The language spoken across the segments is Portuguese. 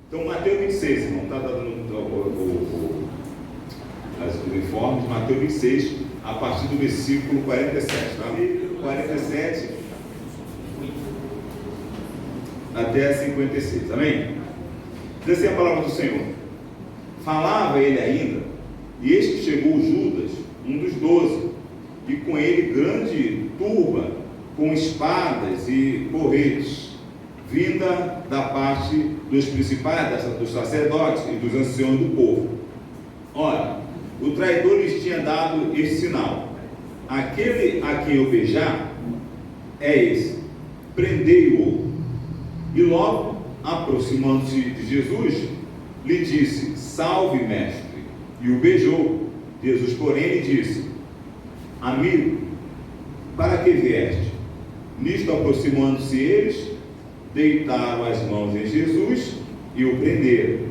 Então, Mateus 26, irmão, está dando os informes, Mateus 26, a partir do versículo 47, tá? 47 até 56, amém? Diz assim a palavra do Senhor: falava ele ainda, e eis que chegou Judas, um dos 12, e com ele grande turba, com espadas e porretes, vinda da parte dos principais, dos sacerdotes e dos anciãos do povo. Ora, o traidor lhes tinha dado este sinal: aquele a quem eu beijar é esse, prendei-o. E logo, aproximando-se de Jesus, lhe disse: salve, mestre, e o beijou. Jesus, porém, lhe disse: amigo, para que vieste? Nisto, aproximando-se eles, deitaram as mãos em Jesus e o prenderam.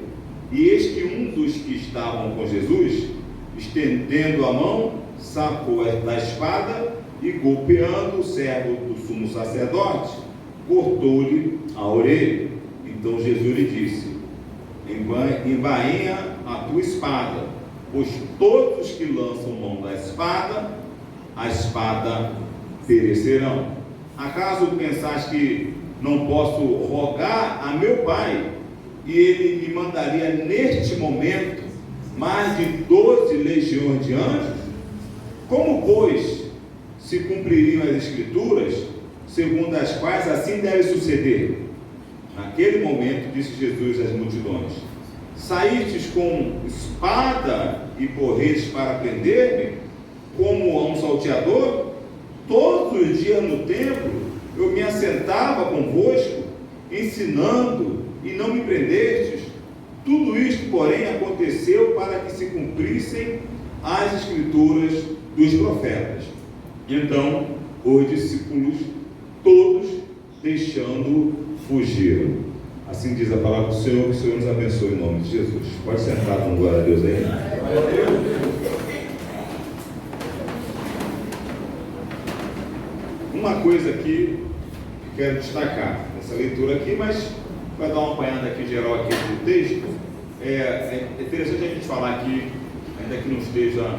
E eis que um dos que estavam com Jesus, estendendo a mão, sacou da espada e, golpeando o servo do sumo sacerdote, cortou-lhe a orelha. Então Jesus lhe disse: embainha a tua espada, pois todos os que lançam mão da espada, a espada perecerão. Acaso pensais que não posso rogar a meu Pai, e ele me mandaria neste momento mais de 12 legiões de anjos? Como, pois, se cumpririam as Escrituras, segundo as quais assim deve suceder? Naquele momento, disse Jesus às multidões: saístes com espada e porretes para prender-me, como a um salteador? Todos os dias no templo eu me assentava convosco, ensinando, e não me prendestes. Tudo isto, porém, aconteceu para que se cumprissem as Escrituras dos profetas. Então, os discípulos, todos, deixando, fugiram. Assim diz a palavra do Senhor. Que o Senhor nos abençoe em nome de Jesus. Pode sentar com glória a Deus aí. Uma coisa aqui que quero destacar nessa leitura aqui, mas vai dar uma apanhada aqui geral aqui do texto. É interessante a gente falar aqui, ainda que não esteja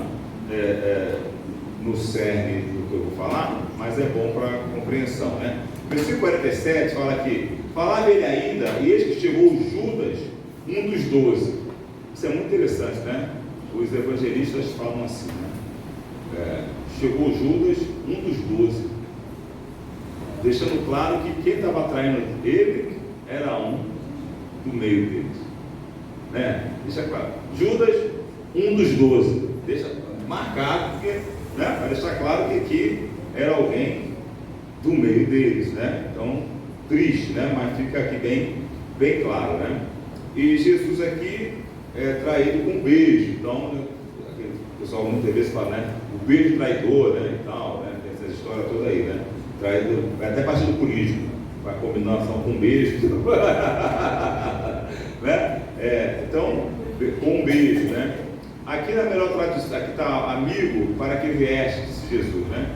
no cerne do que eu vou falar, mas é bom para compreensão, né? Versículo 47 fala aqui: falava ele ainda, e eis que chegou Judas, um dos 12. Isso é muito interessante, né? Os evangelistas falam assim, né? Chegou Judas, um dos 12, deixando claro que quem estava atraindo ele era um do meio deles, né? Deixa claro, Judas, um dos 12, deixa marcado, porque, né? Para deixar claro que aqui era alguém do meio deles, né? Então, triste, né? Mas fica aqui bem claro, né? E Jesus aqui é traído com um beijo. Então, o pessoal muitas vezes fala, né? O beijo traidor, né? E tal, né? Tem essa história toda aí, né? Traído, até partido político, vai combinação com um beijo, né? Então, com um beijo, né? Aqui na melhor tradução, aqui está amigo, para que vieste, disse Jesus, né?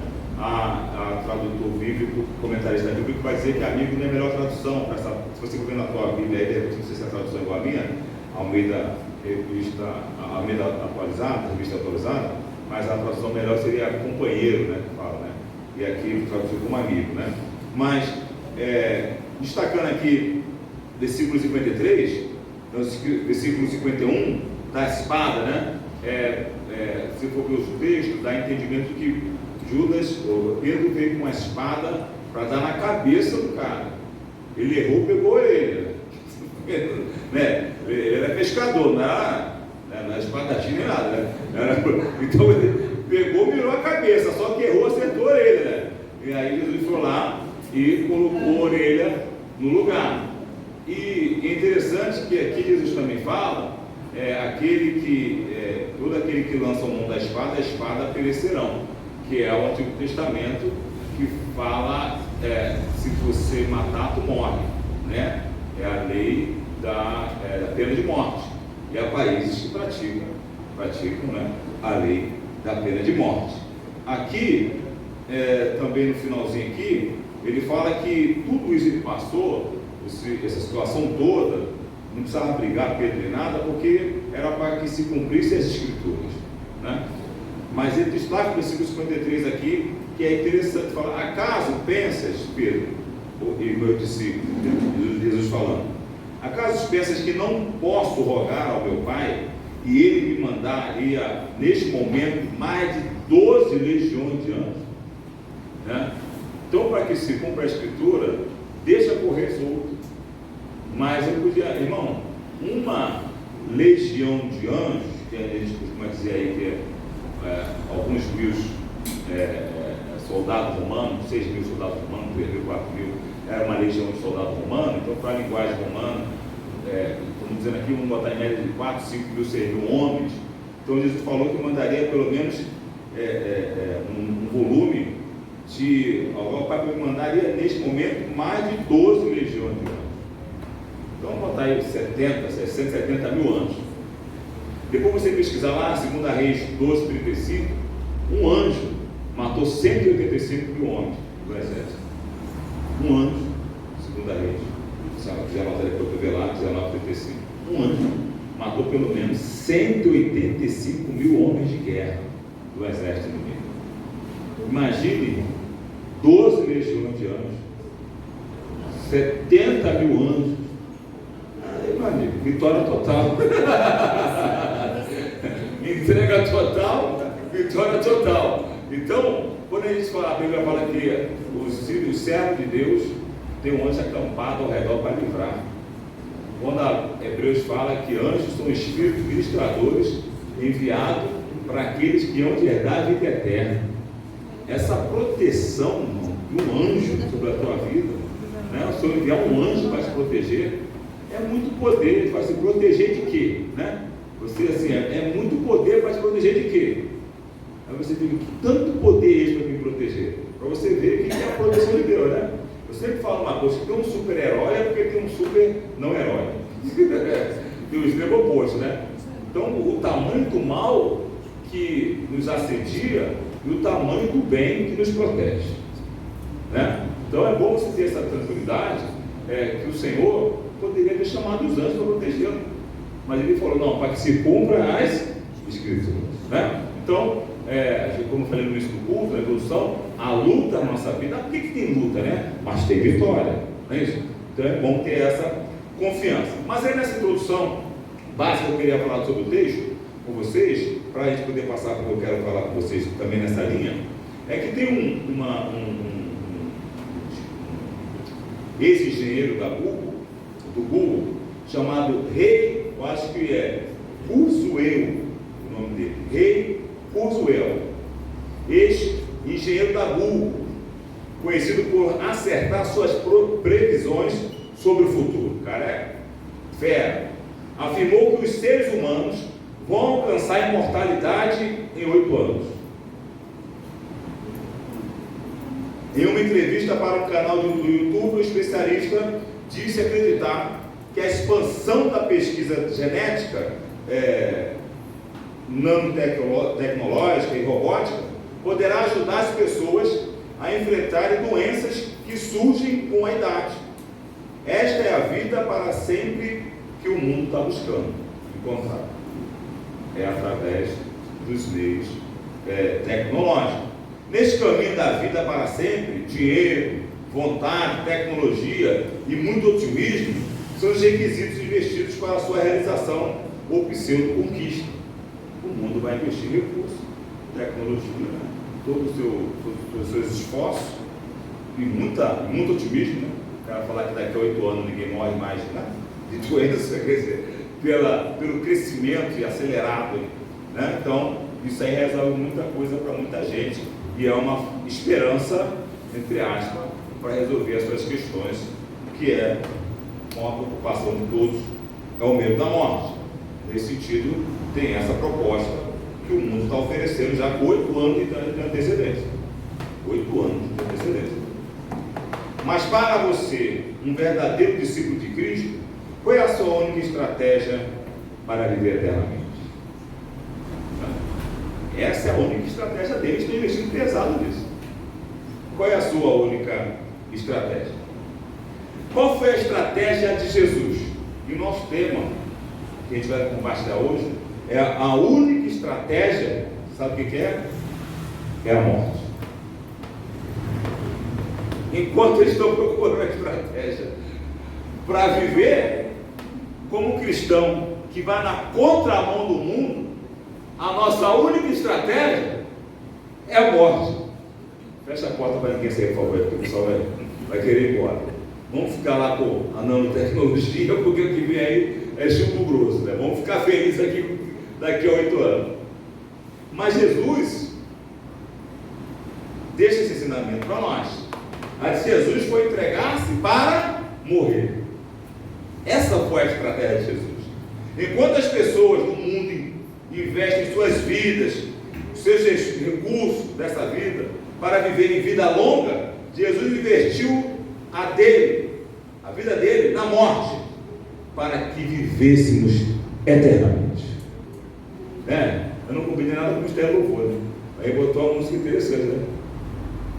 A tradutor bíblico, comentarista bíblico, vai dizer que amigo não é a melhor tradução. Se você for ver na tua Bíblia, aí, não sei se a tradução é igual a minha, Almeida atualizada, revista atualizada, mas a tradução melhor seria companheiro, né? Que fala, né? E aqui traduzido como amigo, né? Mas, destacando aqui, versículo 53, versículo 51, da espada, né? Se for ver os textos, dá entendimento que Judas, ou Pedro, veio com uma espada para dar na cabeça do cara. Ele errou, pegou a orelha, né? Ele era pescador, não era espadachim nem nada, né? Então ele pegou, mirou a cabeça, só que errou, acertou a orelha, né? E aí Jesus foi lá e colocou a orelha no lugar. E é interessante que aqui Jesus também fala, todo aquele que lança a mão da espada, a espada perecerão, que é o Antigo Testamento, que fala, se você matar, tu morre, né? É a lei da pena de morte. E há países que praticam, né, a lei da pena de morte. Aqui, também no finalzinho aqui, ele fala que tudo isso ele passou essa situação toda, não precisava brigar Pedro nem nada, porque era para que se cumprissem as Escrituras, né? Mas ele destaca o versículo 53 aqui, que é interessante falar: acaso pensas, Pedro, e meu discípulo, Jesus falando, acaso pensas que não posso rogar ao meu Pai, e ele me mandaria neste momento mais de 12 legiões de anjos, né? Então, para que se cumpra a Escritura, deixa correr solto. Mas eu podia, irmão, uma legião de anjos, que a gente costuma dizer aí que alguns mil soldados romanos, 6 mil soldados romanos, 3 mil, 4 mil, era uma legião de soldados romanos. Então, para a linguagem romana, estamos dizendo aqui, vamos botar em média de 4, 5 mil, 6 mil homens. Então, Jesus falou que mandaria pelo menos um volume o Pai mandaria neste momento mais de 12 legiões de anjos. Então vamos botar aí 70, 60, 70 mil anjos. Depois você pesquisar lá, 2 Reis 12:35, um anjo matou 185 mil homens do exército. Um anjo, 2 Reis, se quiser anotar depois para ver lá, 19:35. Um anjo matou pelo menos 185 mil homens de guerra do exército inimigo. Imagine 12 legiões de anjos, 70 mil anjos. Aí, meu amigo, vitória total. Entrega total, vitória total. Então, quando a gente fala, a Bíblia fala que os servos de Deus têm um anjo acampado ao redor para livrar. Quando a Hebreus fala que anjos são espíritos ministradores enviados para aqueles que hão de herdar a vida eterna. Essa proteção de um anjo sobre a tua vida, né? O Senhor enviar um anjo para te proteger, é muito poder. Para se proteger de quê? Né? Você assim, é muito poder para te proteger de quê? Aí você tem que tanto poder isso para me proteger, para você ver o que é a proteção de Deus, né? Eu sempre falo uma coisa: que tem um super-herói é porque tem um super não-herói. Tem o extremo oposto, né? Então, o tamanho do mal que nos assedia e o tamanho do bem que nos protege, né? Então é bom você ter essa tranquilidade, que o Senhor poderia ter chamado os anjos para protegê-lo, mas ele falou: não, para que se cumpra as Escrituras, né? Então, como eu falei no início do culto, na introdução, a luta na nossa vida, por que tem luta, né? Mas tem vitória, não é isso? Então é bom ter essa confiança. Mas aí nessa introdução básica eu queria falar sobre o texto com vocês, para a gente poder passar para o que eu quero falar com vocês também nessa linha, é que tem um ex-engenheiro do Google, chamado Ray, eu acho que é Kurzweil, o nome dele, Ray Kurzweil, ex-engenheiro da Google, conhecido por acertar suas previsões sobre o futuro. Cara, é fera. Afirmou que os seres humanos vão alcançar a imortalidade em 8 anos. Em uma entrevista para um canal do YouTube, o especialista disse acreditar que a expansão da pesquisa genética, nanotecnológica e robótica poderá ajudar as pessoas a enfrentarem doenças que surgem com a idade. Esta é a vida para sempre que o mundo está buscando encontrar. É através dos meios tecnológicos. Neste caminho da vida para sempre, dinheiro, vontade, tecnologia e muito otimismo são os requisitos investidos para a sua realização ou pseudo-conquista. O mundo vai investir recursos, tecnologia, né? Todos os seus esforços e muito otimismo, né? O cara falar que daqui a 8 anos ninguém morre mais, né? De doença, quer dizer, pelo crescimento acelerado, né? Então, isso aí resolve muita coisa para muita gente e é uma esperança, entre aspas, para resolver as suas questões, que é uma preocupação de todos, é o medo da morte. Nesse sentido, tem essa proposta que o mundo está oferecendo já com 8 anos de antecedência. 8 anos de antecedência. Mas para você, um verdadeiro discípulo de Cristo, qual é a sua única estratégia para viver eternamente? Essa é a única estratégia deles, estão investindo pesado nisso. Qual é a sua única estratégia? Qual foi a estratégia de Jesus? E o nosso tema, que a gente vai compartilhar hoje, é a única estratégia, sabe o que é? É a morte. Enquanto eles estão procurando a estratégia para viver como cristão que vai na contramão do mundo, a nossa única estratégia é a morte. Fecha a porta para ninguém sair, por favor, porque o pessoal vai querer ir embora. Vamos ficar lá com a nanotecnologia, porque o que vem aí é chumbo grosso, né? Vamos ficar felizes aqui daqui a 8 anos. Mas Jesus deixa esse ensinamento para nós. Mas Jesus foi entregar-se para morrer. Essa foi a estratégia de Jesus. Enquanto as pessoas do mundo investem suas vidas, os seus recursos dessa vida para viverem vida longa, Jesus investiu a vida dele na morte, para que vivêssemos eternamente. Eu não combinei nada com o mistério do louvor, né? Aí botou uma música interessante,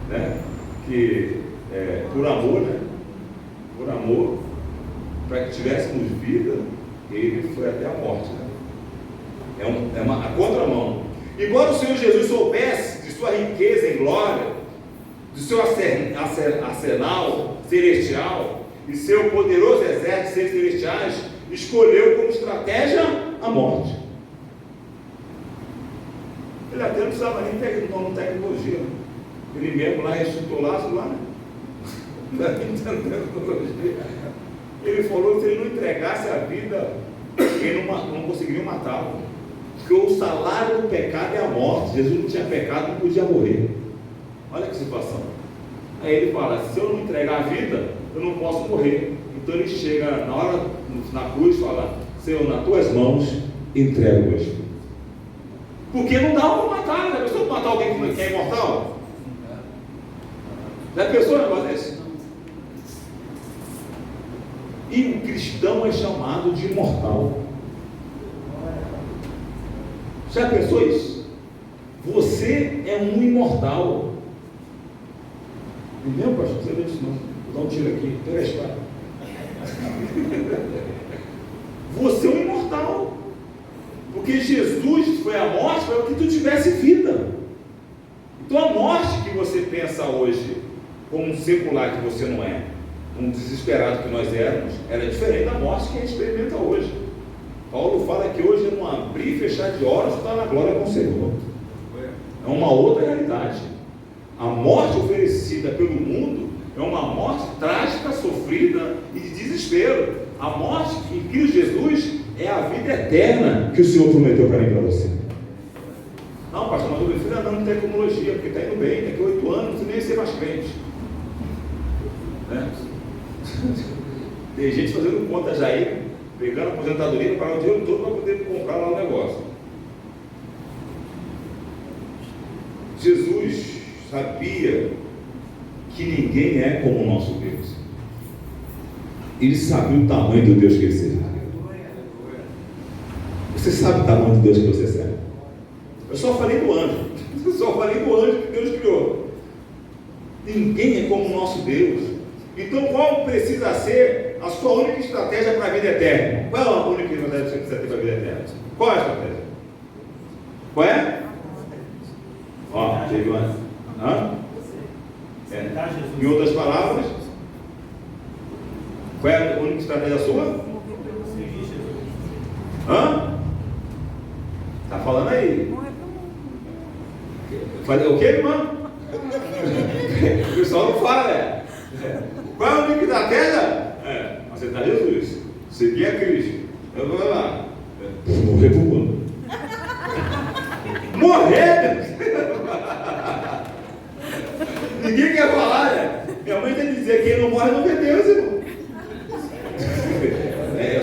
né? Que por amor, né? Por amor, para que tivéssemos vida, ele foi até a morte, né? É uma contramão. Embora o Senhor Jesus soubesse de sua riqueza em glória, do seu arsenal celestial e seu poderoso exército de seres celestiais, escolheu como estratégia a morte. Ele até não precisava nem tecnologia. Ele mesmo lá ressuscitou Lázaro lá, ele falou que se ele não entregasse a vida, ele não conseguiria matá-lo, porque o salário do pecado é a morte. Jesus não tinha pecado, não podia morrer. Olha que situação. Aí ele fala: se eu não entregar a vida, eu não posso morrer. Então ele chega na cruz e fala: Senhor, nas tuas mãos entrego o meu espírito. Porque não dá para matar, né? Pessoa matar alguém que é imortal? Já pensou um negócio desse? E o cristão é chamado de imortal. Já pensou isso? Você é um imortal. Entendeu, pastor? Você vê isso não? Vou dar um tiro aqui. Pega a espada. Você é um imortal. Porque Jesus foi a morte para que tu tivesse vida. Então a morte que você pensa hoje como um secular que você não é, um desesperado que nós éramos, era diferente da morte que a gente experimenta hoje. Paulo fala que hoje é um abrir e fechar de olhos, está na glória com o Senhor. É uma outra realidade. A morte oferecida pelo mundo é uma morte trágica, sofrida e de desespero. A morte em Cristo Jesus é a vida eterna que o Senhor prometeu para mim e para você. Não, pastor, mas eu prefiro andar em tecnologia, porque está indo bem, daqui a 8 anos não precisa nem ser mais crente. Tem gente fazendo conta já aí, pegando aposentadoria para o dinheiro todo para poder comprar lá o negócio. Jesus sabia que ninguém é como o nosso Deus. Ele sabia o tamanho do Deus que ele servia. Você sabe o tamanho do Deus que você serve? Eu só falei do anjo. Eu só falei do anjo que Deus criou. Ninguém é como o nosso Deus. Então qual precisa ser a sua única estratégia para a vida eterna? Qual é a única estratégia que você precisa ter para a vida eterna? Qual é a estratégia? Qual é? Ó, teve uma... Em outras palavras, qual é a única estratégia sua? Está falando aí? Fazer o quê, irmão? O pessoal não fala, né? Qual é a única estratégia? Aceitar Jesus, seguir a Cristo. Eu vou lá. Morrer por mundo. Morrer? Ninguém quer falar, né? Minha mãe tem que dizer: quem não morre não vê Deus, irmão.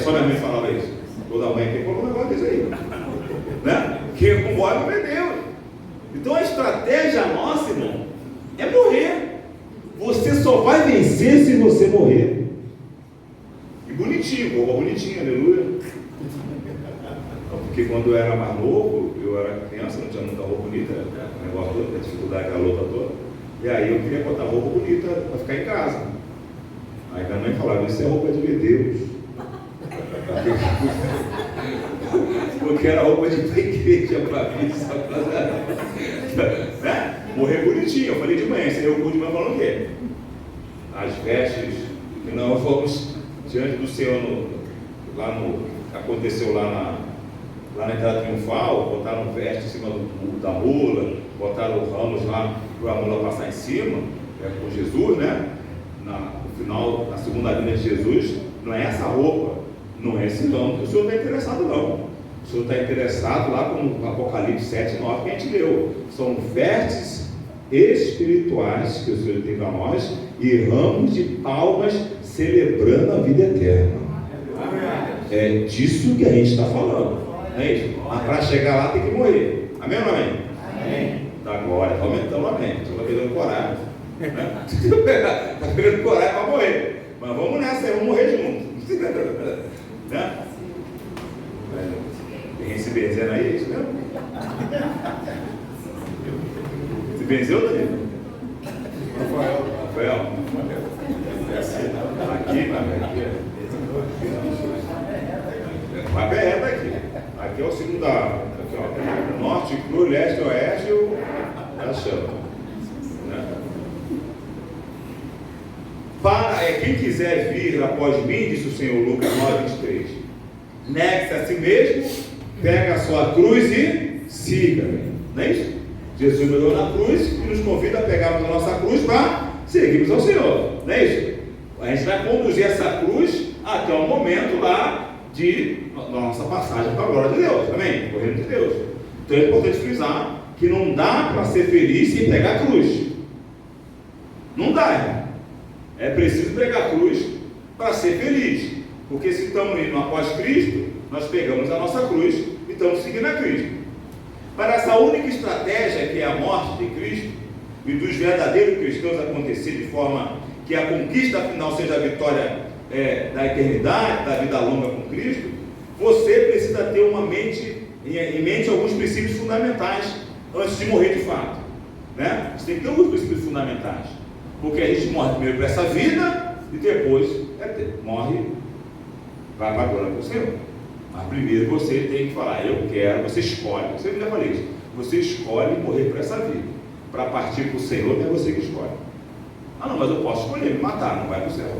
Só minha mãe falava isso. Toda mãe tem como um negócio desse aí, né? Quem não morre não vê Deus. Então a estratégia nossa, irmão, é morrer. Você só vai vencer se você morrer. E bonitinho, roupa bonitinha, aleluia. Porque quando eu era mais novo, eu era criança, não tinha muita roupa bonita, o negócio todo, a dificuldade, a luta toda. E aí eu queria botar roupa bonita para ficar em casa. Aí minha mãe falava, isso é roupa de Deus. Porque era roupa de ir pra igreja, pra missa, né? Morrer bonitinho. Eu falei de manhã, você deu o de manhã falando o quê? As vestes, que nós fomos diante do Senhor, aconteceu lá na entrada triunfal, botaram veste em cima da mula, botaram ramos lá para a mula passar em cima, com Jesus, né? No final, na segunda vinda de Jesus, não é essa roupa, não é esse não, o Senhor não está interessado não. O Senhor está interessado lá como Apocalipse 7, 9 que a gente leu. São vestes espirituais que o Senhor tem para nós e ramos de palmas celebrando a vida eterna. É disso que a gente está falando. Não é isso? Mas para chegar lá tem que morrer. Amém ou não amém? Amém. Da glória, está aumentando o amém. Estou pegando coragem. Está pegando coragem para morrer. Mas vamos nessa aí, vamos morrer juntos. Né? Tem se benzendo aí, é isso mesmo? Se benzeu, Danilo? Rafael. Aqui, mas é daqui. Aqui é o segundo aqui, ó. Norte, cruz, leste, oeste e a chama. Né? Quem quiser vir após mim, disse o Senhor, Lucas 9:23, negue-se a si mesmo, pega a sua cruz e siga-me. Não é isso? Jesus morreu na cruz e nos convida a pegarmos a nossa cruz para seguirmos ao Senhor. Não é isso? A gente vai conduzir essa cruz até o momento lá da nossa passagem para a glória de Deus. Amém? O reino de Deus. Então é importante frisar que não dá para ser feliz sem pegar a cruz. Não dá, irmão. É preciso pegar a cruz para ser feliz. Porque se estamos indo após Cristo, nós pegamos a nossa cruz e estamos seguindo a Cristo. Para essa única estratégia que é a morte de Cristo e dos verdadeiros cristãos acontecer de forma que a conquista final seja a vitória da eternidade, da vida longa com Cristo, você precisa ter em mente alguns princípios fundamentais antes de morrer de fato. Né? Você tem que ter alguns princípios fundamentais. Porque a gente morre primeiro para essa vida e depois morre, vai para a glória do Senhor. Mas primeiro você tem que falar, eu quero, você escolhe, você já falei isso, você escolhe morrer para essa vida. Para partir para o Senhor, não é você que escolhe. Ah não, mas eu posso escolher me matar, não vai para o céu.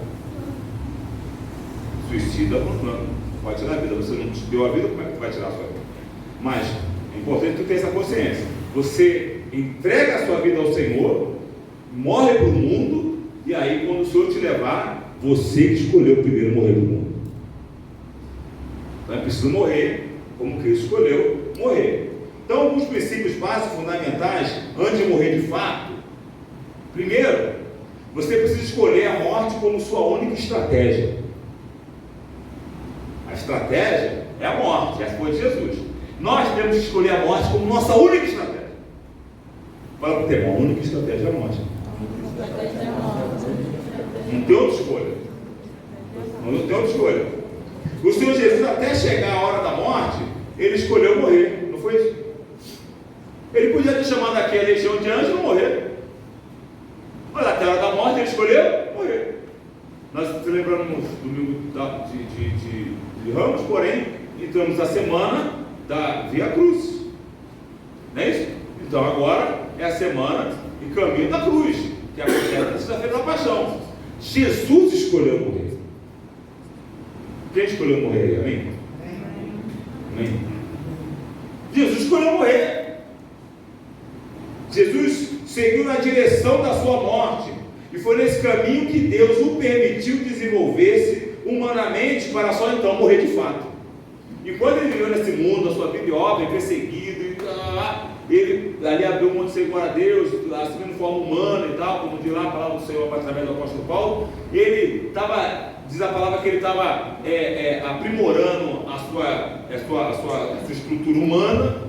Suicida por plano, pode tirar a vida, você não te deu a vida, como é que tu vai tirar a sua vida? Mas é importante tu ter essa consciência. Você entrega a sua vida ao Senhor, morre para o mundo, e aí quando o Senhor te levar, você que escolheu primeiro morrer do mundo. Então é preciso morrer como Cristo escolheu morrer. Então alguns princípios básicos fundamentais antes de morrer de fato. Primeiro, você precisa escolher a morte como sua única estratégia. A estratégia é a morte, essa foi de Jesus. Nós temos que escolher a morte como nossa única estratégia. Fala para o teu irmão, a única estratégia é a morte. Não tem outra escolha. Não tem outra escolha. O Senhor Jesus, até chegar a hora da morte, ele escolheu morrer. Não foi isso? Ele podia ter chamado aqui a legião de anjos e não morrer. Mas até a hora da morte ele escolheu morrer. Nós celebramos no domingo de Ramos, porém, entramos na semana da Via Cruz. Não é isso? Então agora é a semana e caminho da cruz, que acontece na sexta-feira da paixão. Jesus escolheu morrer. Quem escolheu morrer? Amém? Amém? Jesus escolheu morrer. Jesus seguiu na direção da sua morte. E foi nesse caminho que Deus o permitiu desenvolver-se humanamente para só então morrer de fato. E quando ele viveu nesse mundo, a sua vida e obra, perseguido, ele ali abriu um monte de seguir a Deus, assumindo forma humana e tal, como diz lá a palavra do Senhor através do apóstolo Paulo. Ele estava, diz a palavra que ele estava aprimorando a sua estrutura humana,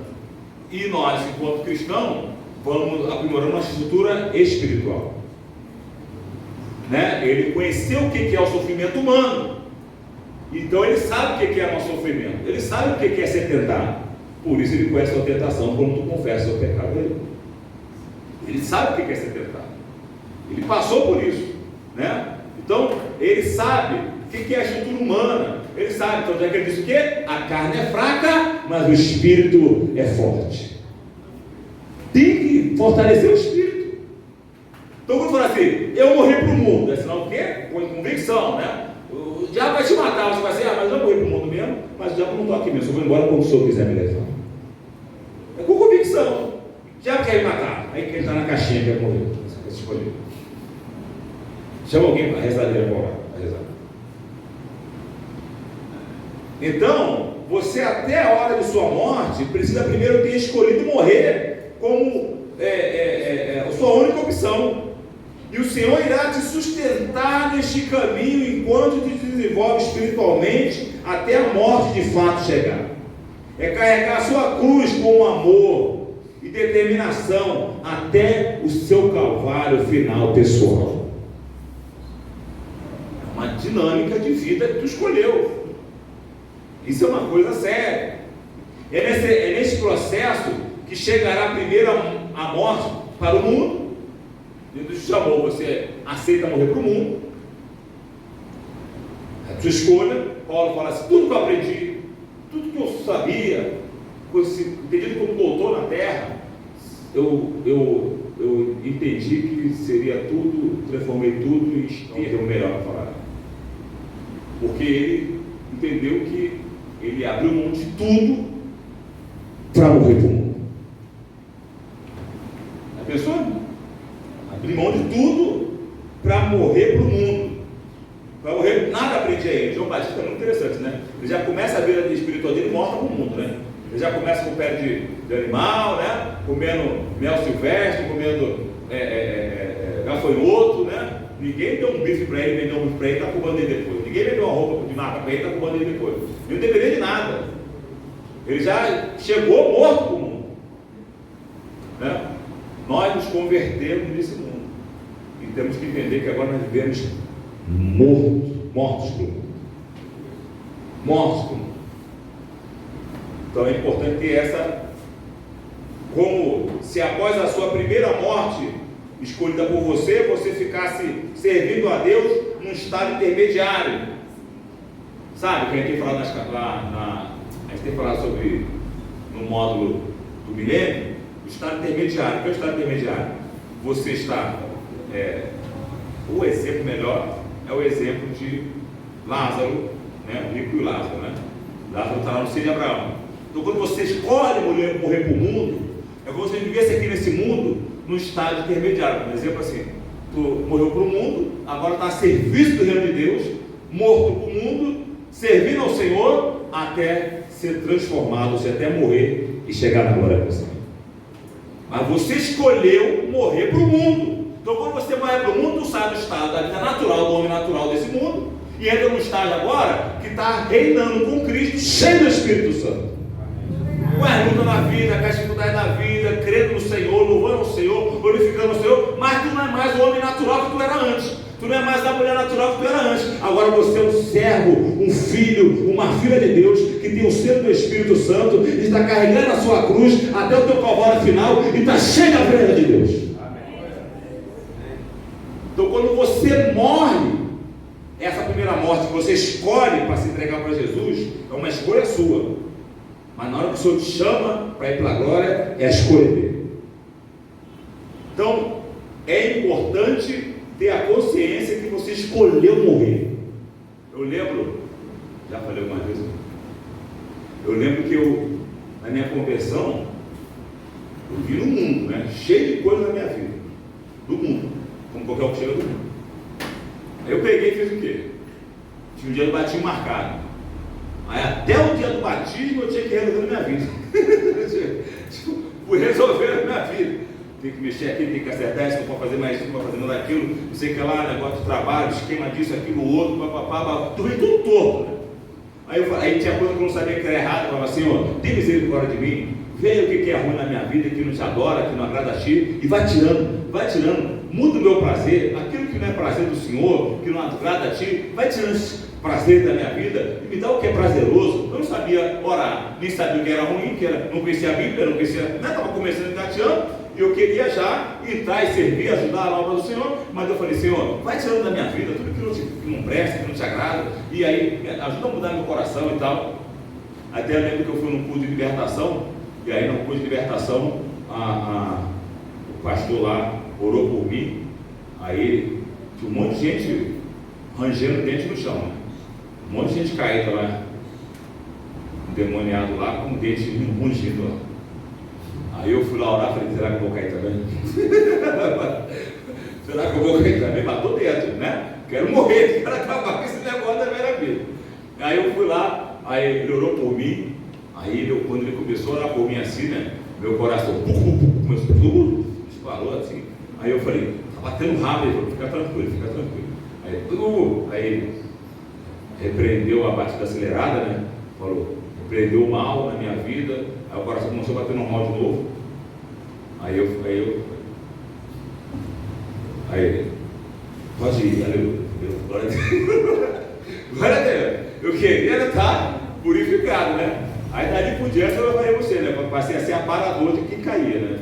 e nós, enquanto cristãos, vamos aprimorando a estrutura espiritual. Né? Ele conheceu o que é o sofrimento humano, então ele sabe o que é o nosso sofrimento, ele sabe o que é ser tentado. Por isso ele conhece a sua tentação quando tu confessa o seu pecado a ele. Ele sabe o que é ser tentado. Ele passou por isso, né? Então ele sabe o que é a estrutura humana. Ele sabe, então já que ele disse o quê? A carne é fraca, mas o espírito é forte. Tem que fortalecer o espírito. Então quando fala assim, eu morri para o mundo, é sinal o quê? Com convicção, né? O diabo vai te matar, você vai dizer, mas eu morri para o mundo mesmo, mas o diabo não está aqui mesmo, eu vou embora quando o senhor quiser me levar. É com convicção. O diabo quer me matar, aí que ele está na caixinha, quer morrer, você quer se escolher. Chama alguém para rezar dele agora, para rezar. Então, você até a hora de sua morte, precisa primeiro ter escolhido morrer como a sua única opção. E o Senhor irá te sustentar neste caminho enquanto te desenvolve espiritualmente até a morte de fato chegar. É carregar a sua cruz com amor e determinação até o seu calvário final pessoal. É uma dinâmica de vida que tu escolheu. Isso é uma coisa séria. É nesse processo que chegará primeiro a morte para o mundo. Deus te chamou, você aceita morrer para o mundo. É a sua escolha. Paulo fala assim, tudo que eu aprendi, tudo que eu sabia, entendido como doutor na terra, eu entendi que seria tudo, transformei tudo e entendeu melhor para falar. Porque ele entendeu que ele abriu mão de tudo para morrer para o mundo. A pessoa abriu mão de tudo para morrer para o mundo. Para morrer, nada aprendi a ele. João Batista é muito interessante, né? Ele já começa a vida espiritual dele morta para o mundo, né? Ele já começa com pé de animal, né? Comendo mel silvestre, comendo gafanhoto, né? Ninguém deu um bife para ele, vendeu um bife para ele, está culpando ele depois. Ninguém vendeu uma roupa de marca para ele, está culpando ele depois. Ele não deveria de nada. Ele já chegou morto para o mundo. Né? Nós nos convertemos nesse mundo. E temos que entender que agora nós vivemos mortos para o mundo. Mortos para o mundo. Então é importante ter essa, como se após a sua primeira morte escolhida por você, você ficasse servindo a Deus num estado intermediário. Sabe, que a gente tem falado a gente tem falado sobre no módulo do milênio, o estado intermediário. O que é o estado intermediário? Você está, o exemplo melhor é o exemplo de Lázaro, né? O rico e Lázaro, né? Lázaro está lá no seio de Abraão. Então quando você escolhe morrer para o mundo, é como se você vivesse aqui nesse mundo no estado intermediário. Por exemplo assim, tu morreu para o mundo, agora está a serviço do reino de Deus, morto para o mundo, servindo ao Senhor até ser transformado, ou seja, até morrer e chegar na glória do Senhor. Mas você escolheu morrer para o mundo. Então quando você morre para o mundo, tu sai do estado da vida natural, do homem natural desse mundo, e entra no estágio agora que está reinando com Cristo, cheio do Espírito Santo. Com a luta na vida, com a dificuldade na vida, crendo no Senhor, louvando o Senhor, glorificando o Senhor, mas tu não é mais o homem natural que tu era antes. Tu não é mais a mulher natural que tu era antes. Agora você é um servo, um filho, uma filha de Deus, que tem o selo do Espírito Santo, e está carregando a sua cruz até o teu calvário final, e está cheio da presença de Deus. Então quando você morre, essa primeira morte que você escolhe para se entregar para Jesus, é uma escolha sua. Mas na hora que o Senhor te chama para ir para a glória, é a escolha dele. Então, é importante ter a consciência que você escolheu morrer. Eu lembro, já falei uma vez, eu lembro que na minha conversão, eu vi no mundo, né? Cheio de coisa na minha vida, do mundo, como qualquer um que chega do mundo. Aí eu peguei e fiz o quê? Tinha um dia do batismo marcado. Aí até o dia do batismo eu tinha que resolver na minha vida. Fui resolver na minha vida. Tem que mexer aqui, tem que acertar isso, não pode fazer mais isso, não pode fazer mais aquilo, não sei o que lá, negócio de trabalho, esquema disso, aquilo, outro, papapá, tudo torto, né? Aí tinha coisa que eu não sabia que era errado, eu falava assim, ó, tem misericórdia de mim, vê o que é ruim na minha vida, que não te adora, que não agrada a ti, e vai tirando, muda o meu prazer, aquilo que não é prazer do Senhor, que não agrada a ti, vai tirando esse prazer da minha vida, e me dá o que é prazeroso. Eu não sabia orar, nem sabia o que era ruim, não conhecia a Bíblia, não conhecia, estava começando engateando, e eu queria já entrar e servir, ajudar a obra do Senhor, mas eu falei, Senhor, vai tirando da minha vida tudo que não presta, que não te agrada, e aí ajuda a mudar meu coração e tal. Até eu lembro que eu fui num curso de libertação, e aí no curso de libertação, o pastor lá orou por mim, aí tinha um monte de gente rangendo dente no chão, né? Um monte de gente caída lá, endemoniado lá, com o dente rungindo lá. Aí eu fui lá orar, falei, será que eu vou cair também? Será que eu vou cair também? Mas tô dentro, né? Quero morrer, quero acabar com esse negócio da minha vida. Aí eu fui lá, aí ele orou por mim, aí quando ele começou a orar por mim assim, né? Meu coração começou tudo, disparou assim. Aí eu falei, tá batendo rápido, ele falou, fica tranquilo, fica tranquilo. Aí ele repreendeu a batida acelerada, né? Falou, repreendeu o mal na minha vida. Aí o coração começou a bater normal de novo. Aí ele, pode ir, aleluia. Glória a Deus. Glória a Deus. Eu queria estar purificado, né? Aí dali por diante eu falei você, né? Passei a ser aparador de quem caía, né?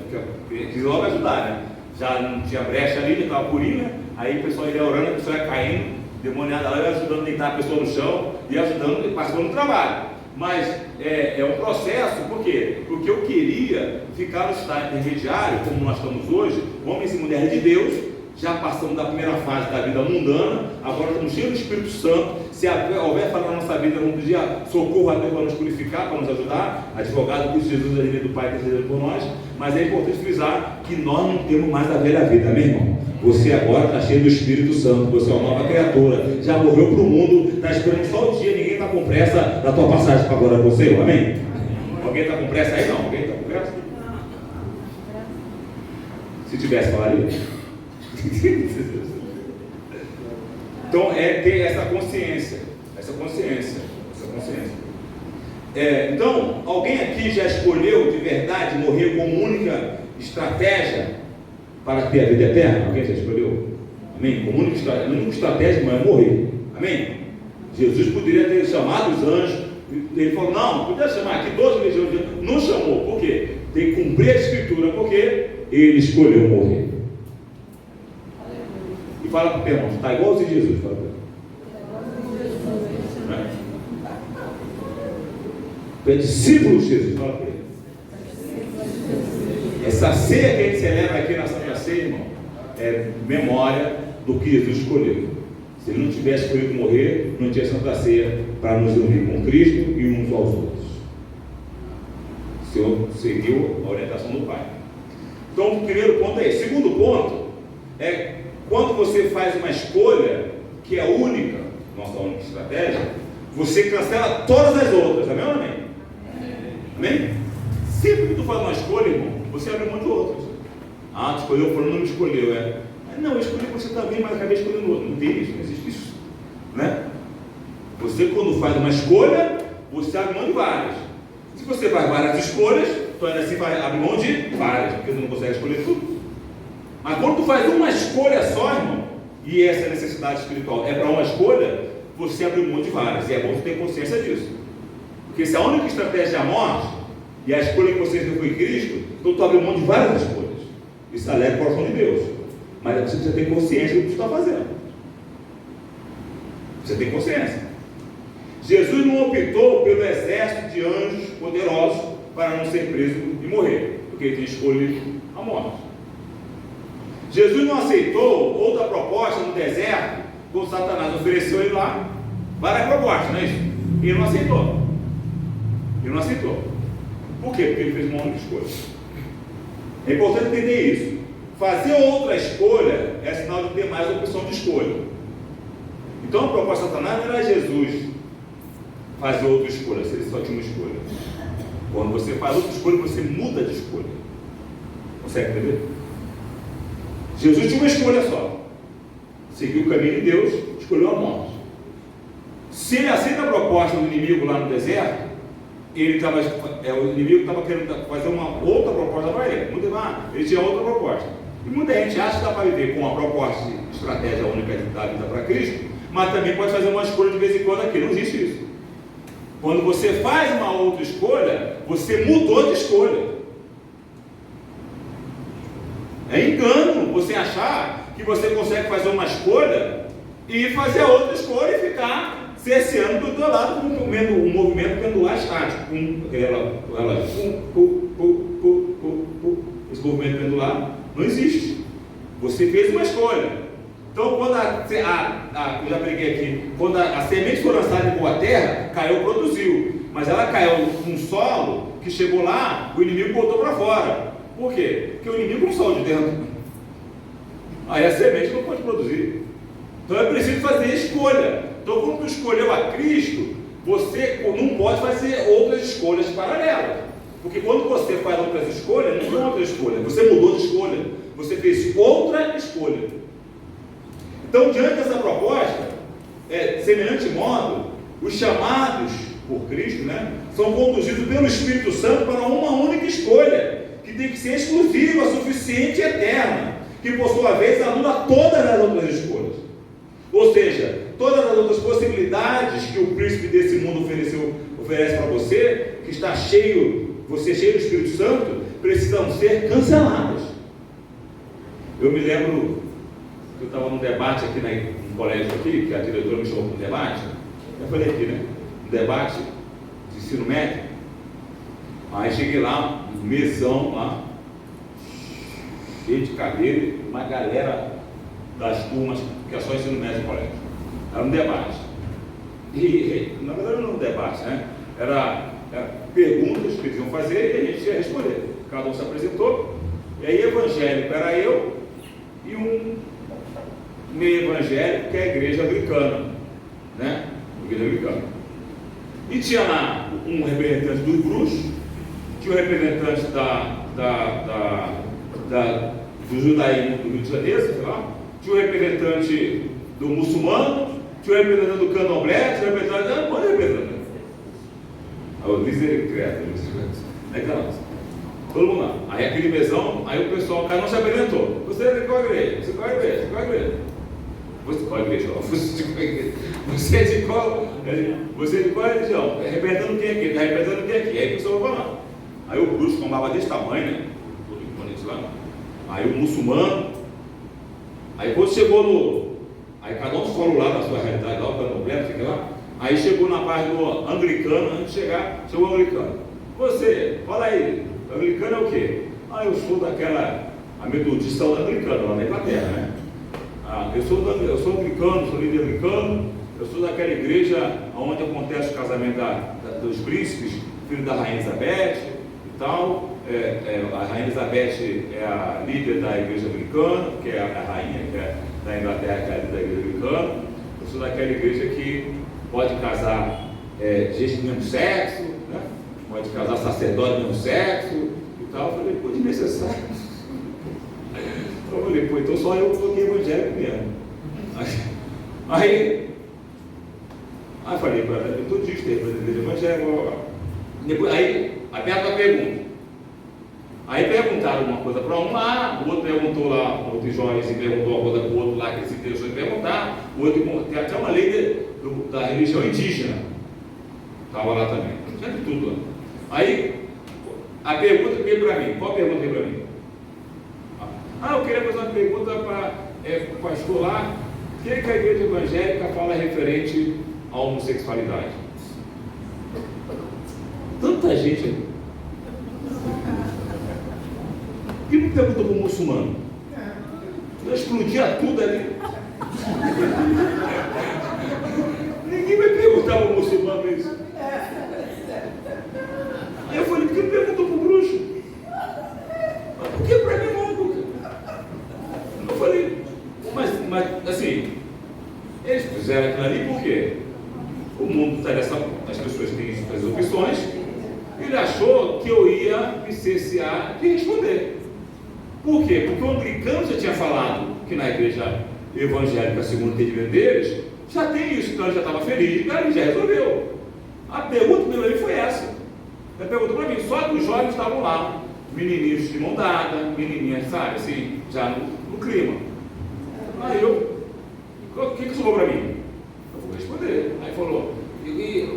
Quis logo ajudar, né? Já não tinha brecha ali, já estava purinho, né? Aí o pessoal ia orando, a pessoa ia caindo, demoniada lá, ia ajudando a deitar a pessoa no chão, e ajudando, participando do trabalho. Mas é um processo, por quê? Porque eu queria ficar no estado intermediário, como nós estamos hoje, homens e mulheres de Deus, já passamos da primeira fase da vida mundana, agora estamos cheios do Espírito Santo. Se houver falta na nossa vida, vamos pedir socorro a Deus para nos purificar, para nos ajudar. Advogado Cristo Jesus, a vida do Pai, intercedendo por nós. Mas é importante frisar que nós não temos mais a velha vida, meu irmão. Você agora está cheio do Espírito Santo, você é uma nova criatura, já morreu para o mundo, está esperando só o dia, ninguém está com pressa da tua passagem para agora você, amém? Alguém está com pressa aí? Não? Alguém está com pressa? Se tivesse, falaria. Então ter essa consciência. Então, alguém aqui já escolheu de verdade morrer como única estratégia para ter a vida eterna? Alguém já escolheu? Amém? Como única estratégia, mas é morrer. Amém? Jesus poderia ter chamado os anjos. Ele falou, não podia chamar aqui 12 legiões. Não chamou, por quê? Tem que cumprir a escritura, porque ele escolheu morrer. E fala para o teu irmão, está igualzinho Jesus, fala para ele. Tu é discípulo de Jesus, fala para ele. Essa ceia que a gente celebra aqui na Santa Ceia, irmão, é memória do que Jesus escolheu. Se ele não tivesse escolhido morrer, não tinha Santa Ceia para nos unir com Cristo e uns aos outros. O Senhor seguiu a orientação do Pai. Então, o primeiro ponto é esse. Segundo ponto é quando você faz uma escolha que é única, nossa única estratégia, você cancela todas as outras. Amém ou não amém? Amém? Sempre que tu faz uma escolha, irmão, você abre mão de outras. Tu escolheu, fulano não me escolheu, Não, eu escolhi você também, mas acabei escolhendo outro. Não tem isso, não existe isso, né? Você, quando faz uma escolha, você abre mão de várias. Se você faz várias escolhas, tu ainda assim vai abrir mão de várias, porque você não consegue escolher tudo. Mas quando tu faz uma escolha só, irmão, e essa necessidade espiritual é para uma escolha, você abre mão de várias. E é bom você ter consciência disso. Porque se a única estratégia é a morte, e a escolha que você fez foi Cristo, então tu abre mão de várias escolhas. Isso alegra o coração de Deus. Mas você precisa ter consciência do que tu está fazendo. Você tem consciência. Jesus não optou pelo exército de anjos poderosos para não ser preso e morrer, porque ele tinha escolhido a morte. Jesus não aceitou outra proposta no deserto, quando Satanás ofereceu ele lá várias propostas, não é isso? Ele não aceitou. Por quê? Porque ele fez uma única escolha. É importante entender isso. Fazer outra escolha é sinal de ter mais opção de escolha. Então a proposta de Satanás não era Jesus fazer outra escolha, se ele só tinha uma escolha. Quando você faz outra escolha, você muda de escolha. Consegue entender? Jesus tinha uma escolha só. Seguiu o caminho de Deus, escolheu a morte. Se ele aceita a proposta do inimigo lá no deserto, o inimigo estava querendo fazer uma outra proposta para ele. Ele tinha outra proposta. E muita gente acha que dá para viver com uma proposta de estratégia única da vida para Cristo, mas também pode fazer uma escolha de vez em quando aqui. Não existe isso. Quando você faz uma outra escolha, você mudou de escolha. É engano você achar que você consegue fazer uma escolha e fazer a outra escolha e ficar cerceando do teu lado com um movimento pendular estático. Esse movimento pendular não existe. Você fez uma escolha. Então, quando eu já preguei aqui, quando a semente foi lançada em boa terra, caiu, produziu. Mas ela caiu num solo que chegou lá, o inimigo botou para fora. Por quê? Porque o inimigo não saiu de dentro. Aí a semente não pode produzir. Então é preciso fazer escolha. Então, quando tu escolheu a Cristo, você não pode fazer outras escolhas paralelas. Porque quando você faz outras escolhas, não é outra escolha, você mudou de escolha. Você fez outra escolha. Então, diante dessa proposta, semelhante modo, os chamados por Cristo, são conduzidos pelo Espírito Santo para uma única escolha, que tem que ser exclusiva, suficiente e eterna, que por sua vez anula todas as outras escolhas. Ou seja, todas as outras possibilidades que o príncipe desse mundo oferece para você, que está cheio do Espírito Santo, precisam ser canceladas. Eu me lembro que eu estava num debate aqui no colégio aqui, que a diretora me chamou para um debate. Eu falei aqui, um debate de ensino médio. Aí cheguei lá, um mesão lá, cheio de cadeira, uma galera das turmas, que é só ensino médio no colégio. Era um debate. E na verdade não era um debate, Era perguntas que eles iam fazer e a gente ia responder. Cada um se apresentou, e aí evangélico era eu e um meio evangélico, que é a igreja anglicana, Igreja anglicana. E tinha lá um representante dos bruxos, tinha um representante do judaísmo do Rio de Janeiro, sei lá, tinha um representante do muçulmano, tinha um representante do candomblé, tinha um representante, pode representante. Todo mundo lá. Aí aquele mesão, aí o pessoal, o cara não se apresentou. Você é de qual igreja? Você qual igreja? Você qual igreja? Você de qual igreja? Você de qual? Você de qual religião? Representando quem aqui? Está representando quem aqui? Aí o pessoal vai falar. Aí o bruxo com barba desse tamanho, todo imponente lá. Aí o muçulmano. Aí quando chegou no. Aí cada um falou lá na sua realidade, lá o candomblé, fica lá. Aí chegou na parte do anglicano, antes de chegar, chegou o anglicano. Você, fala aí, o anglicano é o quê? Eu sou daquela, a metodista anglicana, lá na Inglaterra, eu sou anglicano, sou líder anglicano, eu sou daquela igreja onde acontece o casamento dos príncipes, filho da Rainha Elizabeth e tal. A Rainha Elizabeth é a líder da igreja anglicana, que é a rainha que é da Inglaterra, que é a líder da igreja anglicana. Eu sou daquela igreja que pode casar gente do mesmo sexo, pode casar sacerdote do mesmo sexo e tal. Eu falei, pô, desnecessário. Eu falei, pô, então só eu coloquei evangélico mesmo. Aí eu falei, eu estou disto aí para a igreja evangélica. Depois, aí aberta a pergunta. Aí perguntaram uma coisa para um lá, o outro perguntou lá, outro jovem perguntou uma coisa para o outro lá, que se interessou em perguntar, o outro tem até uma lei da religião indígena, estava lá também, tinha de tudo lá. Aí a pergunta veio para mim, qual a pergunta veio para mim? Eu queria fazer uma pergunta para o pastor lá, o que a igreja evangélica fala referente à homossexualidade? Tanta gente. Por que não perguntou para o muçulmano? Explodia tudo ali. Ninguém vai perguntar para o muçulmano isso. Aí eu falei, por que não perguntou para o bruxo? Por que para mim não? Eu falei, mas assim, eles fizeram aquilo ali por quê? O mundo está as pessoas têm as opções. Ele achou que eu ia me cercear de responder. Por quê? Porque o anglicano já tinha falado que na igreja evangélica, segundo o entendimento deles, já tem isso, então ele já estava feliz, então ele já resolveu. A pergunta para ele foi essa. Ele perguntou para mim, só que os jovens estavam lá, menininhos de mão dada, menininhas, sabe, assim, já no clima. Aí o que sobrou para mim? Eu vou responder. Aí falou,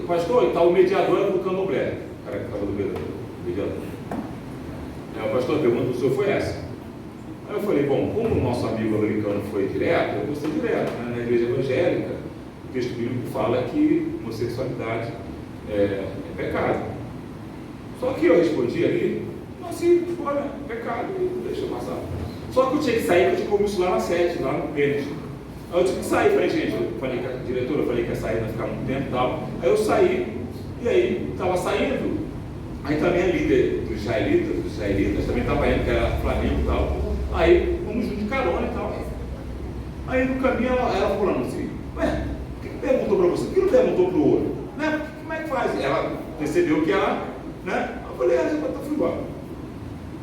pastor, está o mediador do candomblé. O cara que estava do mediador. O pastor, a pergunta do senhor foi essa. Aí eu falei, bom, como o nosso amigo americano foi direto, eu vou ser direto, né? Na igreja evangélica, o texto bíblico fala que homossexualidade é pecado. Só que eu respondi ali, assim, olha, pecado, deixa eu passar. Só que eu tinha que sair, eu tinha que isso lá na sede, lá no pênis. Aí eu tive que sair, falei, gente, eu falei com a diretora, eu falei que ia sair, vai ficar muito tempo e tal. Aí eu saí, e aí estava saindo. Aí também a líder dos israelitas, também estava indo, que era Flamengo e tal. Aí fomos juntos de carona e tal. Aí no caminho ela falando assim, ué, o que perguntou para você? Por que não perguntou para o outro? Né? Como é que faz? Ela percebeu que ela, né? Eu falei, já fui embora.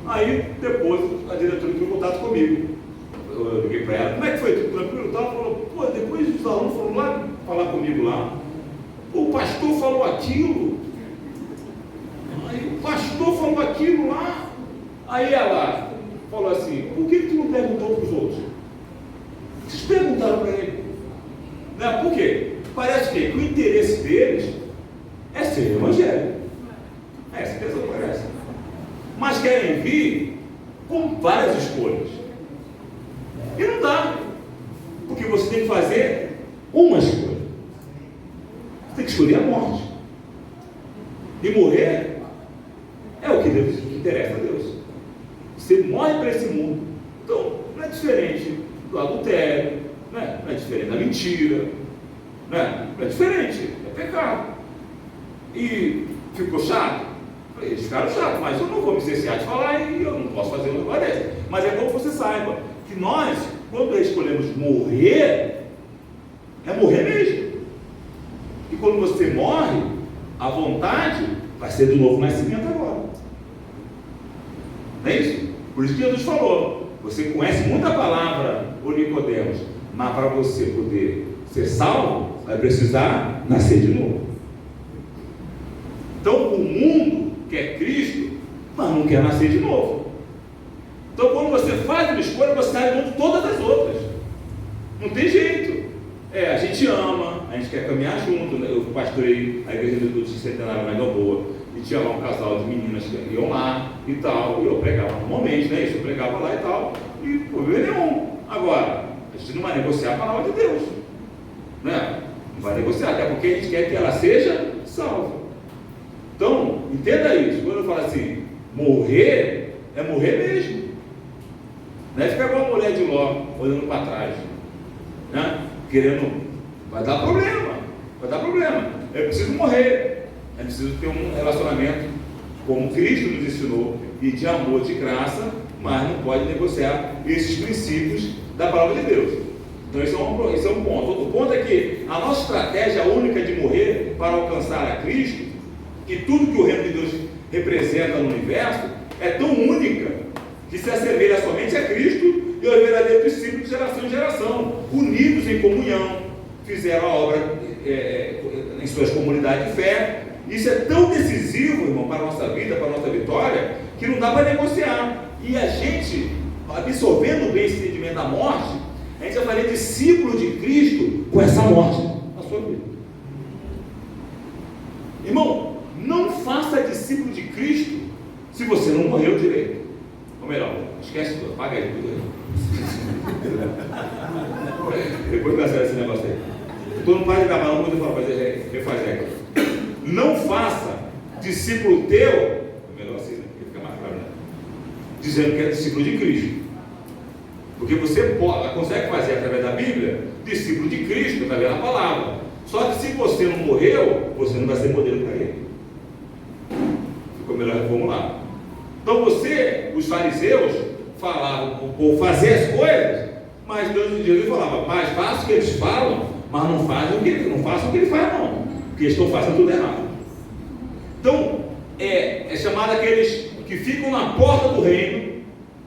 Aí depois a diretora entrou em contato comigo. Eu liguei para ela, como é que foi? Tudo tranquilo? Ela falou, pô, depois os alunos foram lá falar comigo lá. O pastor falou aquilo. Aí o pastor falou aquilo lá. Aí ela falou assim, por que tu não perguntou para os outros? Vocês perguntaram para ele. Né? Por quê? Parece que o interesse deles é ser evangélico. É, certeza que parece. Mas querem vir com várias escolhas. E não dá. Porque você tem que fazer uma escolha. Você tem que escolher a morte. E morrer é o que interessa a Deus. Você morre para esse mundo. Então, não é diferente do adultério, né? Não é diferente da mentira, né? Não é diferente, é pecado. E ficou chato? Eles ficaram chatos, mas eu não vou me cessar de falar e eu não posso fazer um negócio desse. Mas é bom que você saiba que nós, quando escolhemos morrer, é morrer mesmo. E quando você morre, a vontade vai ser do novo nascimento agora. Não é isso? Por isso que Jesus falou, você conhece muita palavra, ô Nicodemos, mas para você poder ser salvo, vai precisar nascer de novo. Então o mundo quer Cristo, mas não quer nascer de novo. Então quando você faz uma escolha, você sai de todas as outras. Não tem jeito. A gente ama, a gente quer caminhar junto. Eu pastorei a igreja do Centenário na Gamboa, e tinha lá um casal de meninas que iam lá e tal, e eu pregava normalmente, né? Isso, eu pregava lá e tal, e problema nenhum. Agora, a gente não vai negociar a palavra de Deus, né? Não vai negociar, até porque a gente quer que ela seja salva. Então, entenda isso. Quando eu falo assim, morrer, é morrer mesmo. Não é ficar igual a mulher de Ló, olhando para trás, né? Querendo, vai dar problema. É preciso morrer. É preciso ter um relacionamento como Cristo nos ensinou, e de amor, de graça, mas não pode negociar esses princípios da palavra de Deus. Então esse é um ponto. Outro ponto é que a nossa estratégia única de morrer para alcançar a Cristo, e tudo que o reino de Deus representa no universo, é tão única, que se assemelha somente a Cristo e aos verdadeiros discípulos de geração em geração, unidos em comunhão, fizeram a obra em suas comunidades de fé. Isso é tão decisivo, irmão, para a nossa vida, para a nossa vitória, que não dá para negociar. E a gente, absorvendo bem esse entendimento da morte, a gente vai fazer discípulo de Cristo com essa morte na sua vida. Irmão, não faça discípulo de Cristo se você não morreu direito. Ou melhor, esquece tudo, apaga aí tudo aí. Depois vai sair esse negócio aí. Todo mundo vai acabar, não pode falar, refazer aqui. Não faça discípulo teu, é melhor assim, né? Porque fica mais claro, né? Dizendo que é discípulo de Cristo. Porque você consegue fazer através da Bíblia discípulo de Cristo, através da palavra. Só que se você não morreu, você não vai ser modelo para ele. Ficou melhor reformular. Então os fariseus falavam ou faziam as coisas, mas Jesus falava, mais façam o que eles falam, mas não façam o que ele faz não. Porque eles estão fazendo tudo errado. Então, é chamado aqueles que ficam na porta do reino,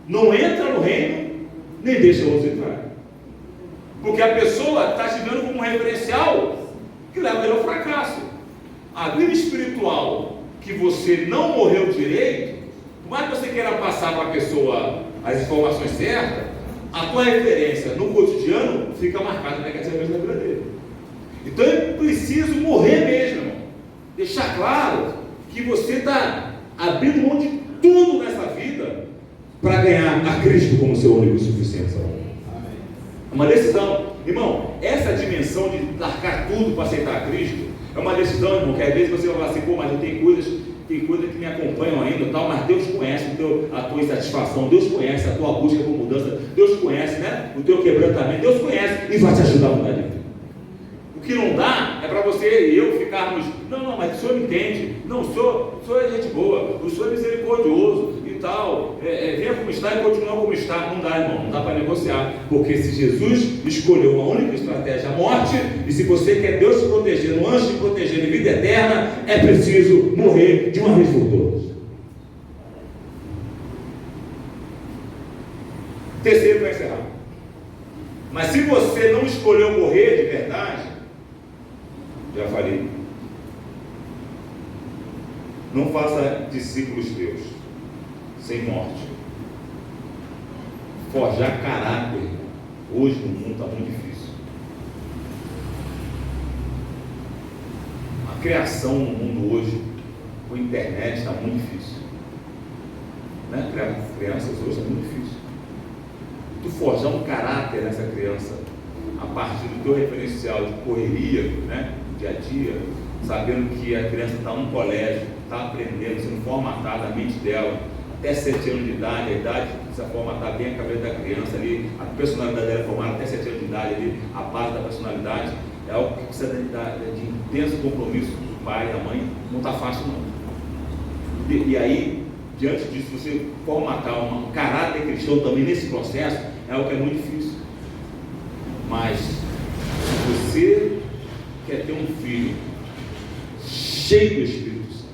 não entram no reino, nem deixam outros entrar. Porque a pessoa está se vendo como um referencial que leva ele ao fracasso. A vida espiritual que você não morreu direito, por mais que você queira passar para a pessoa as informações certas, a tua referência no cotidiano fica marcada negativamente na vida dele. Então é preciso morrer mesmo, irmão. Deixar claro que você está abrindo mão de tudo nessa vida para ganhar a Cristo como seu único e suficiente Salvador. É uma decisão. Irmão, essa dimensão de largar tudo para aceitar a Cristo é uma decisão, irmão, que às vezes você vai falar assim, pô, mas eu tenho coisas que me acompanham ainda, tal, mas Deus conhece a tua insatisfação, Deus conhece a tua busca por mudança, Deus conhece, né, o teu quebrantamento, Deus conhece e vai te ajudar a mudar de vida. O que não dá é para você e eu ficarmos, não, mas o Senhor me entende, não, o Senhor é gente boa, o Senhor é misericordioso e tal, venha como está e continua como está. Não dá, irmão, não dá para negociar, porque se Jesus escolheu uma única estratégia, a morte, e se você quer Deus te proteger, no anjo te proteger de vida eterna, é preciso morrer de uma vez por todas. Terceiro, para encerrar, mas se você não escolheu morrer de verdade, já falei, não faça discípulos teus sem morte. Forjar caráter hoje no mundo está muito difícil. A criação no mundo hoje com a internet está muito difícil, né? Criar crianças hoje é muito difícil. Tu forjar um caráter nessa criança a partir do teu referencial de correria, né? Dia a dia, sabendo que a criança está num colégio, está aprendendo, sendo formatada a mente dela, até 7 anos de idade, a idade precisa formatar bem a cabeça da criança ali, a personalidade dela é formada até 7 anos de idade ali, a base da personalidade, é algo que precisa de intenso compromisso do pai e da mãe, não está fácil não. E aí, diante disso, você formatar um caráter cristão também nesse processo, é algo que é muito difícil. Mas, se você quer ter um filho cheio do Espírito Santo,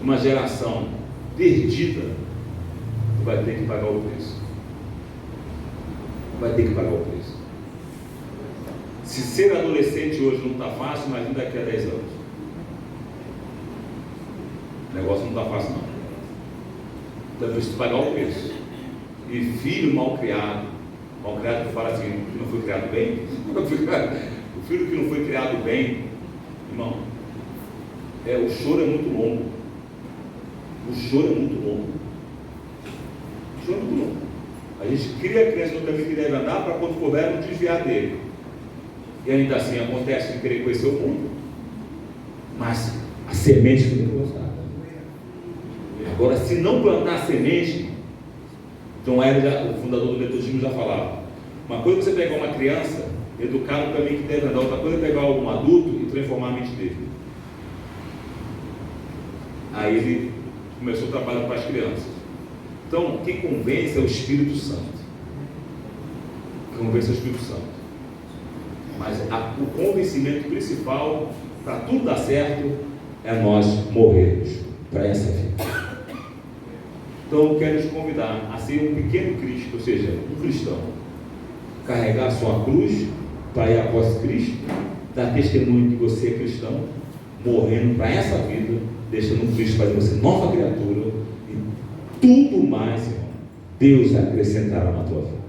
uma geração perdida, tu vai ter que pagar o preço. Vai ter que pagar o preço. Se ser adolescente hoje não está fácil, imagina daqui a 10 anos. O negócio não está fácil não. Então é preciso pagar o preço. E filho mal criado que fala assim, que não foi criado bem, o filho que não foi criado bem, irmão, o choro é muito longo. O choro é muito longo. O choro é muito longo. A gente cria a criança no caminho que deve andar para quando for velho desviar dele. E ainda assim acontece de querer conhecer o mundo. Mas a semente tem que gostar. Agora, se não plantar a semente, John Edgar, o fundador do metodismo, já falava. Uma coisa é você pegar uma criança, educar no caminho que deve andar, outra coisa é pegar um adulto e transformar a mente dele. Aí ele começou o trabalho com as crianças. Então, quem convence é o Espírito Santo. Quem convence é o Espírito Santo. Mas o convencimento principal para tudo dar certo é nós morrermos para essa vida. Então eu quero te convidar a ser um pequeno Cristo, ou seja, um cristão. Carregar a sua cruz para ir após Cristo, dar testemunho de que você é cristão, morrendo para essa vida, deixando Cristo fazer você nova criatura, e tudo mais, irmão, Deus acrescentará na tua vida.